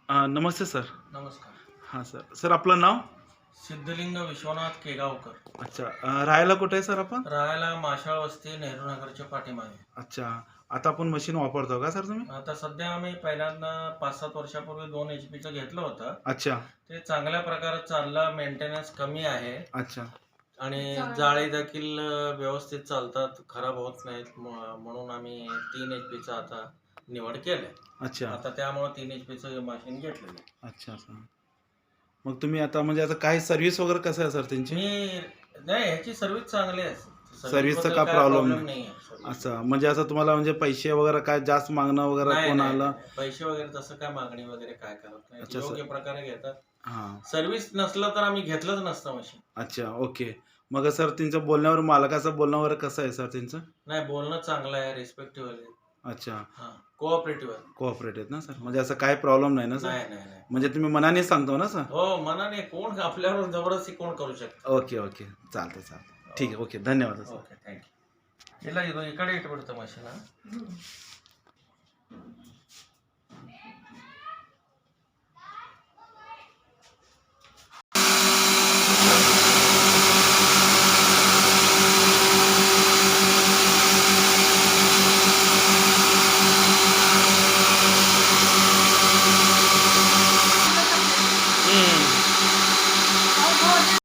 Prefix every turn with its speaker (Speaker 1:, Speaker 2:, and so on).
Speaker 1: नमस्ते sir.
Speaker 2: नमस्कार.
Speaker 1: हां sir. Sir आपलं नाव?
Speaker 2: सिद्धलिंग विश्वनाथ केगावकर.
Speaker 1: अच्छा. राहायला कुठे आहे सर आपण?
Speaker 2: राहायला माशाळ वस्ती, नेहरू नगरच्या पाठीमागे.
Speaker 1: अच्छा. आता आपण मशीन वापरतो का सर तुम्ही?
Speaker 2: आता सध्या आम्ही पहिल्यांदा 5-7 वर्षापूर्वी 2 HP घेतलं होतं.
Speaker 1: अच्छा.
Speaker 2: ते चांगल्या प्रकारे चाललं, मेंटेनन्स कमी आहे
Speaker 1: अच्छा.
Speaker 2: आणि जाळी देखील व्यवस्थित चालतात, खराब होत नाहीत. म्हणून आम्ही 3 HP आता निवड केलंय.
Speaker 1: अच्छा.
Speaker 2: आता त्यामुळे 3 HP मशीन घेतलेलं आहे.
Speaker 1: अच्छा सर. मग तुम्ही आता म्हणजे आता काय सर्व्हिस वगैरे कसं आहे सर त्यांची?
Speaker 2: नाही, ह्याची सर्व्हिस चांगली आहे.
Speaker 1: सर्व्हिसचा
Speaker 2: सर्व्हिसबद्दल
Speaker 1: काय
Speaker 2: काय
Speaker 1: प्रॉब्लेम
Speaker 2: प्रॉब्लेम
Speaker 1: नाही?
Speaker 2: नाही आहे.
Speaker 1: अच्छा. म्हणजे असं तुम्हाला म्हणजे पैसे वगैरे काय जास्त मागणं वगैरे
Speaker 2: नाही,
Speaker 1: कोण
Speaker 2: नाही,
Speaker 1: आलं?
Speaker 2: नाही. पैसे वगैरे तसं काय मागणी वगैरे काय करत नाही.
Speaker 1: अच्छा सर.
Speaker 2: योग्य प्रकारे घेतात.
Speaker 1: हां.
Speaker 2: सर्व्हिस नसलं तर आम्ही घेतलंच नसतं मशीन.
Speaker 1: अच्छा. ओके. मग सर त्यांच्या बोलण्यावर मालकाचं बोलणं वगैरे कसं आहे सर त्यांचं?
Speaker 2: नाही, बोलणं चांगलं आहे, रिस्पेक्टिव्ह आहे.
Speaker 1: अच्छा.
Speaker 2: हां, कोऑपरेटिव्ह आहे.
Speaker 1: कोऑपरेट आहेत ना सर? म्हणजे असं काही प्रॉब्लेम नाही ना सर?
Speaker 2: नाही, नाही, नाही.
Speaker 1: म्हणजे तुम्ही मनाने सांगतो ना सर?
Speaker 2: हो, मनाने कोण आपल्यावर जबरदस्ती कोण करू शकतं.
Speaker 1: Okay, okay. चालतंय. ठीक आहे. ओके. धन्यवाद सर.
Speaker 2: Okay, thank you. इकडे इकडे पडतं मशीन.